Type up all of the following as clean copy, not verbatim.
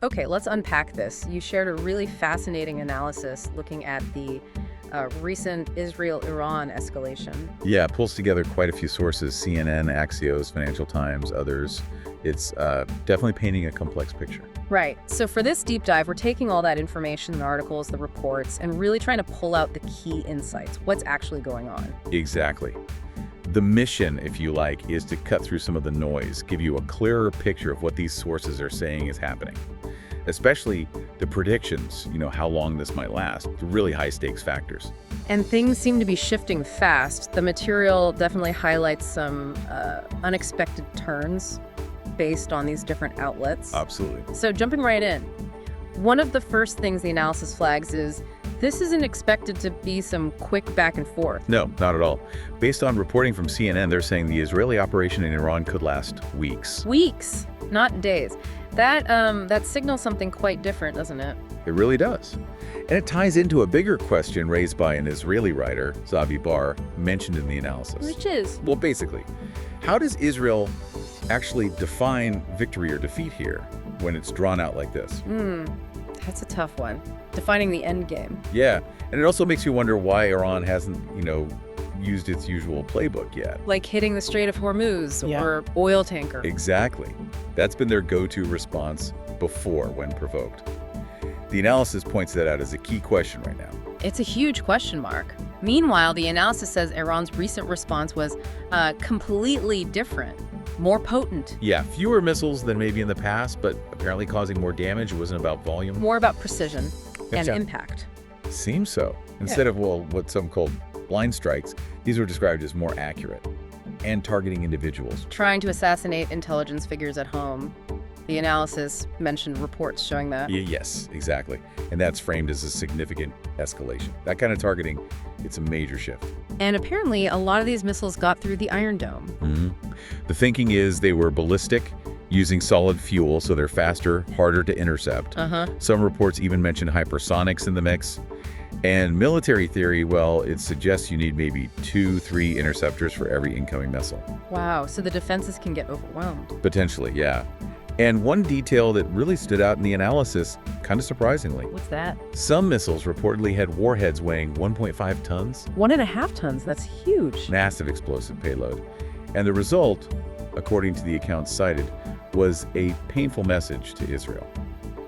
Okay, let's unpack this. You shared a really fascinating analysis looking at the recent Israel-Iran escalation. Yeah, it pulls together quite a few sources: CNN, Axios, Financial Times, others. It's definitely painting a complex picture. Right. So for this deep dive, we're taking all that information, the articles, the reports, and really trying to pull out the key insights. What's actually going on? Exactly. The mission, if you like, is to cut through some of the noise, give you a clearer picture of what these sources are saying is happening. Especially the predictions, how long this might last, the really high-stakes factors. And things seem to be shifting fast. The material definitely highlights some unexpected turns based on these different outlets. Absolutely. So jumping right in, one of the first things the analysis flags is this isn't expected to be some quick back and forth. No, not at all. Based on reporting from CNN, they're saying the Israeli operation in Iran could last weeks. Weeks, not days. That signals something quite different, doesn't it? It really does. And it ties into a bigger question raised by an Israeli writer, Zavi Bar, mentioned in the analysis. Which is? Well, basically, how does Israel actually define victory or defeat here when it's drawn out like this? That's a tough one. Defining the end game. Yeah, and it also makes you wonder why Iran hasn't, used its usual playbook yet. Like hitting the Strait of Hormuz or oil tanker. Exactly. That's been their go-to response before when provoked. The analysis points that out as a key question right now. It's a huge question mark. Meanwhile, the analysis says Iran's recent response was completely different, more potent. Yeah, fewer missiles than maybe in the past, but apparently causing more damage. It wasn't about volume. More about precision and impact. Seems so. Instead of, what some called blind strikes, these were described as more accurate and targeting individuals. Trying to assassinate intelligence figures at home. The analysis mentioned reports showing that. Yes, exactly. And that's framed as a significant escalation. That kind of targeting, it's a major shift. And apparently, a lot of these missiles got through the Iron Dome. The thinking is they were ballistic, using solid fuel, so they're faster, harder to intercept. Some reports even mention hypersonics in the mix. And military theory, well, it suggests you need maybe 2-3 interceptors for every incoming missile. Wow, so the defenses can get overwhelmed. Potentially, yeah. And one detail that really stood out in the analysis, kind of surprisingly. What's that? Some missiles reportedly had warheads weighing 1.5 tons. 1.5 tons, that's huge. Massive explosive payload. And the result, according to the accounts cited, was a painful message to Israel.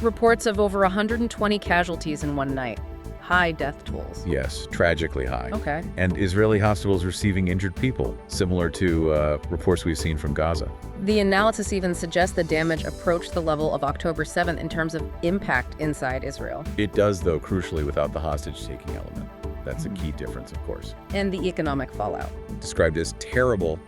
Reports of over 120 casualties in one night. High death tolls. Yes, tragically high. Okay. And Israeli hospitals receiving injured people, similar to reports we've seen from Gaza. The analysis even suggests the damage approached the level of October 7th in terms of impact inside Israel. It does, though, crucially without the hostage-taking element. That's a key difference, of course. And the economic fallout. Described as terrible,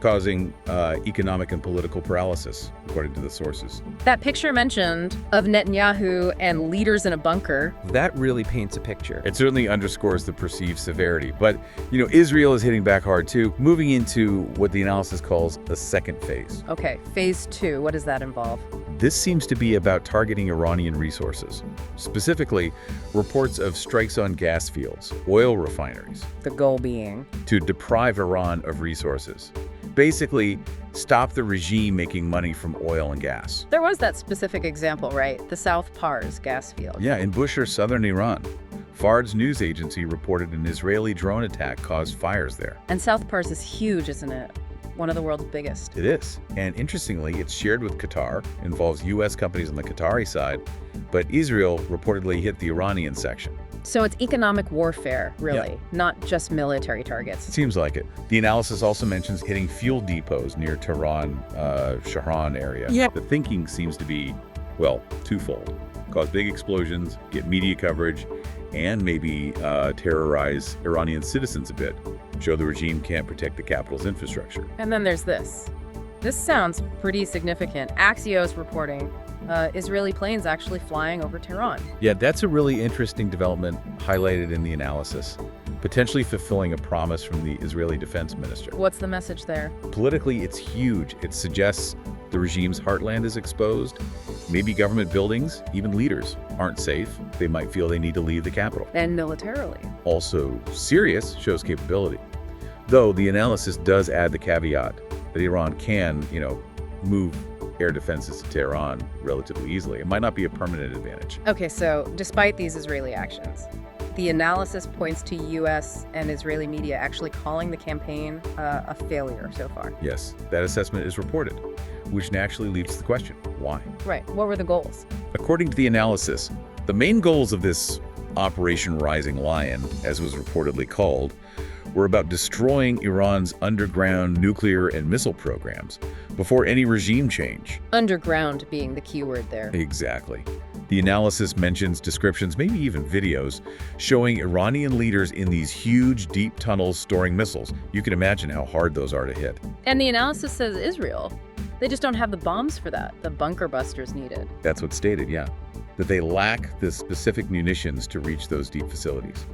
causing economic and political paralysis, according to the sources. That picture mentioned of Netanyahu and leaders in a bunker. That really paints a picture. It certainly underscores the perceived severity. But, Israel is hitting back hard, too, moving into what the analysis calls a second phase. Okay, phase 2, what does that involve? This seems to be about targeting Iranian resources. Specifically, reports of strikes on gas fields, oil refineries. The goal being? To deprive Iran of resources. Basically, stop the regime making money from oil and gas. There was that specific example, right? The South Pars gas field. Yeah, in Bushehr, southern Iran. Fard's news agency reported an Israeli drone attack caused fires there. And South Pars is huge, isn't it? One of the world's biggest. It is. And interestingly, it's shared with Qatar, involves U.S. companies on the Qatari side, but Israel reportedly hit the Iranian section. So it's economic warfare, really, not just military targets. Seems like it. The analysis also mentions hitting fuel depots near Tehran, Shahran area. Yeah. The thinking seems to be, twofold. Cause big explosions, get media coverage, and maybe terrorize Iranian citizens a bit. Show the regime can't protect the capital's infrastructure. And then there's this. This sounds pretty significant. Axios reporting Israeli planes actually flying over Tehran. Yeah, that's a really interesting development highlighted in the analysis, potentially fulfilling a promise from the Israeli defense minister. What's the message there? Politically, it's huge. It suggests the regime's heartland is exposed. Maybe government buildings, even leaders, aren't safe. They might feel they need to leave the capital. And militarily. Also serious, shows capability. Though the analysis does add the caveat that Iran can, move air defenses to Tehran relatively easily. It might not be a permanent advantage. Okay, so despite these Israeli actions, the analysis points to U.S. and Israeli media actually calling the campaign a failure so far. Yes, that assessment is reported, which naturally leads to the question, why? Right. What were the goals? According to the analysis, the main goals of this Operation Rising Lion, as was reportedly called, were about destroying Iran's underground nuclear and missile programs before any regime change. Underground being the key word there. Exactly. The analysis mentions descriptions, maybe even videos, showing Iranian leaders in these huge, deep tunnels storing missiles. You can imagine how hard those are to hit. And the analysis says Israel. They just don't have the bombs for that, the bunker busters needed. That's what's stated, yeah. That they lack the specific munitions to reach those deep facilities.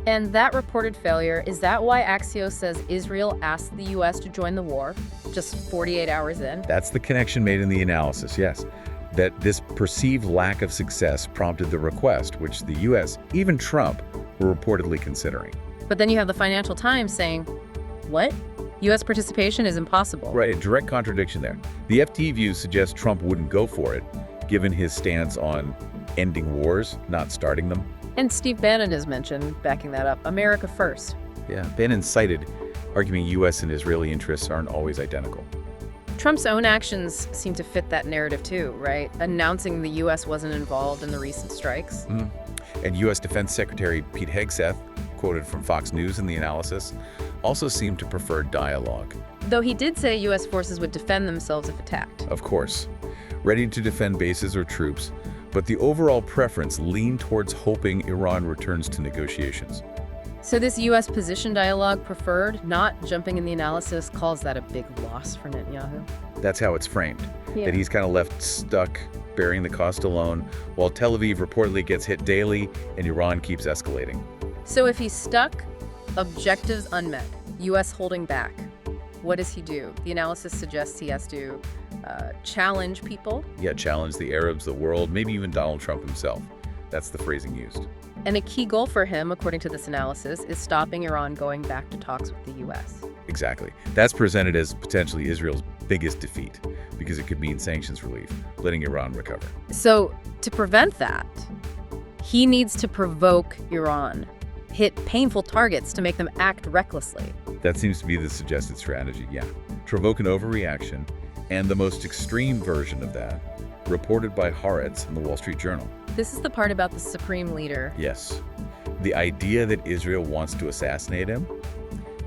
And that reported failure, is that why Axios says Israel asked the U.S. to join the war just 48 hours in? That's the connection made in the analysis, yes. That this perceived lack of success prompted the request, which the U.S., even Trump, were reportedly considering. But then you have the Financial Times saying, what? U.S. participation is impossible. Right, a direct contradiction there. The FT view suggests Trump wouldn't go for it, given his stance on ending wars, not starting them. And Steve Bannon has mentioned, backing that up, America first. Yeah, Bannon cited, arguing U.S. and Israeli interests aren't always identical. Trump's own actions seem to fit that narrative too, right? Announcing the U.S. wasn't involved in the recent strikes. And U.S. Defense Secretary Pete Hegseth, quoted from Fox News in the analysis, also seemed to prefer dialogue. Though he did say U.S. forces would defend themselves if attacked. Of course, ready to defend bases or troops, but the overall preference leaned towards hoping Iran returns to negotiations. So this U.S. position dialogue preferred, not jumping in the analysis, calls that a big loss for Netanyahu. That's how it's framed, Yeah. that he's kind of left stuck, bearing the cost alone, while Tel Aviv reportedly gets hit daily and Iran keeps escalating. So if he's stuck, objectives unmet, U.S. holding back, what does he do? The analysis suggests he has to challenge people. Yeah, challenge the Arabs, the world, maybe even Donald Trump himself. That's the phrasing used. And a key goal for him, according to this analysis, is stopping Iran going back to talks with the U.S. Exactly. That's presented as potentially Israel's biggest defeat, because it could mean sanctions relief, letting Iran recover. So to prevent that, he needs to provoke Iran, hit painful targets to make them act recklessly. That seems to be the suggested strategy, yeah. Provoke an overreaction, and the most extreme version of that, reported by Haaretz in the Wall Street Journal. This is the part about the supreme leader. Yes. The idea that Israel wants to assassinate him,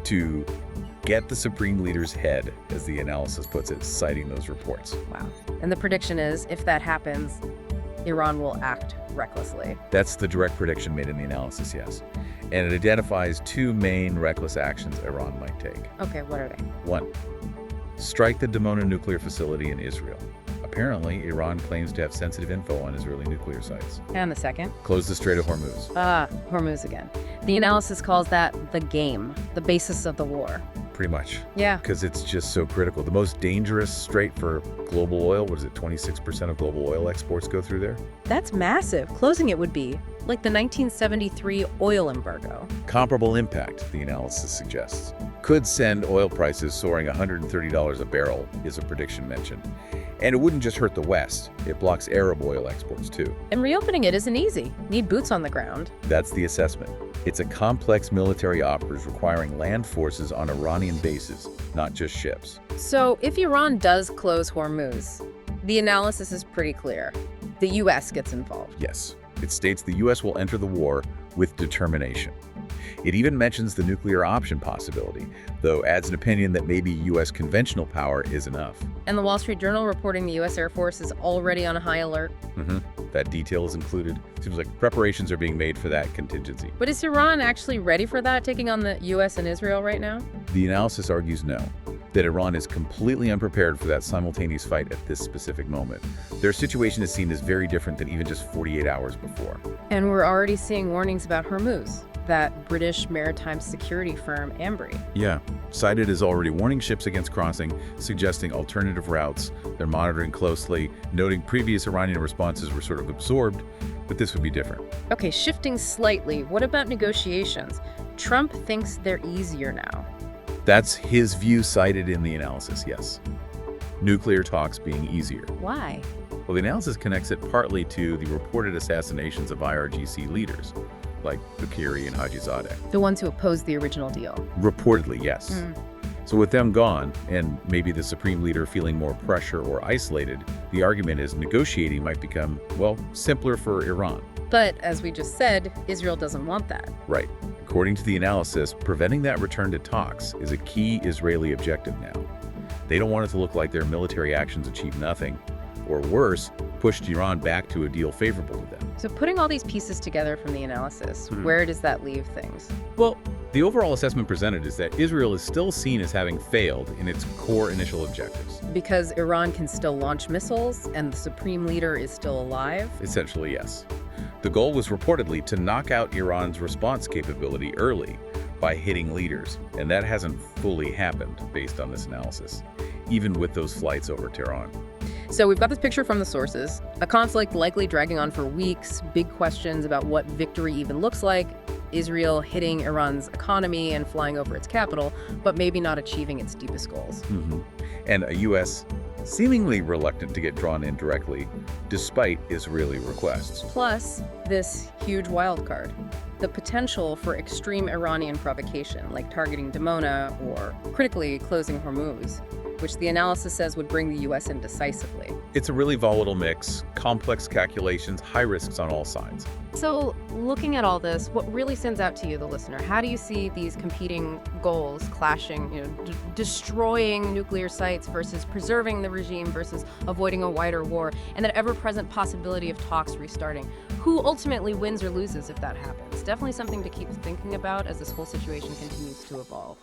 to get the supreme leader's head, as the analysis puts it, citing those reports. Wow. And the prediction is, if that happens, Iran will act recklessly. That's the direct prediction made in the analysis, yes. And it identifies two main reckless actions Iran might take. Okay, what are they? 1. Strike the Dimona nuclear facility in Israel. Apparently, Iran claims to have sensitive info on Israeli nuclear sites. And the second? Close the Strait of Hormuz. Hormuz again. The analysis calls that the game, the basis of the war. Pretty much. Yeah. Because it's just so critical. The most dangerous strait for global oil, what is it, 26% of global oil exports go through there? That's massive. Closing it would be like the 1973 oil embargo. Comparable impact, the analysis suggests. Could send oil prices soaring $130 a barrel, is a prediction mentioned. And it wouldn't just hurt the West, it blocks Arab oil exports too. And reopening it isn't easy. Need boots on the ground. That's the assessment. It's a complex military operation requiring land forces on Iranian bases, not just ships. So if Iran does close Hormuz, the analysis is pretty clear. The U.S. gets involved. Yes, it states the U.S. will enter the war with determination. It even mentions the nuclear option possibility, though adds an opinion that maybe U.S. conventional power is enough. And the Wall Street Journal reporting the U.S. Air Force is already on high alert. That detail is included. Seems like preparations are being made for that contingency. But is Iran actually ready for that, taking on the U.S. and Israel right now? The analysis argues no, that Iran is completely unprepared for that simultaneous fight at this specific moment. Their situation is seen as very different than even just 48 hours before. And we're already seeing warnings about Hormuz, that British maritime security firm Artery. Yeah, cited as already warning ships against crossing, suggesting alternative routes. They're monitoring closely, noting previous Iranian responses were sort of absorbed, but this would be different. Okay, shifting slightly, what about negotiations? Trump thinks they're easier now. That's his view cited in the analysis, yes. nuclear talks being easier. Why? Well, the analysis connects it partly to the reported assassinations of IRGC leaders, like Bakiri and Hajizadeh. The ones who opposed the original deal. Reportedly, yes. So with them gone, and maybe the supreme leader feeling more pressure or isolated, the argument is negotiating might become, well, simpler for Iran. But, as we just said, Israel doesn't want that. Right. According to the analysis, preventing that return to talks is a key Israeli objective now. They don't want it to look like their military actions achieve nothing, or worse, pushed Iran back to a deal favorable to them. So putting all these pieces together from the analysis, where does that leave things? Well, the overall assessment presented is that Israel is still seen as having failed in its core initial objectives. Because Iran can still launch missiles and the supreme leader is still alive? Essentially, yes. The goal was reportedly to knock out Iran's response capability early by hitting leaders, and that hasn't fully happened based on this analysis, even with those flights over Tehran. So we've got this picture from the sources, a conflict likely dragging on for weeks, big questions about what victory even looks like, Israel hitting Iran's economy and flying over its capital, but maybe not achieving its deepest goals. And a U.S. seemingly reluctant to get drawn in directly, despite Israeli requests. Plus, this huge wild card, the potential for extreme Iranian provocation, like targeting Dimona or, critically, closing Hormuz, which the analysis says would bring the U.S. in decisively. It's a really volatile mix, complex calculations, high risks on all sides. So, looking at all this, what really stands out to you, the listener? How do you see these competing goals clashing, destroying nuclear sites versus preserving the regime versus avoiding a wider war, and that ever-present possibility of talks restarting? Who ultimately wins or loses if that happens? Definitely something to keep thinking about as this whole situation continues to evolve.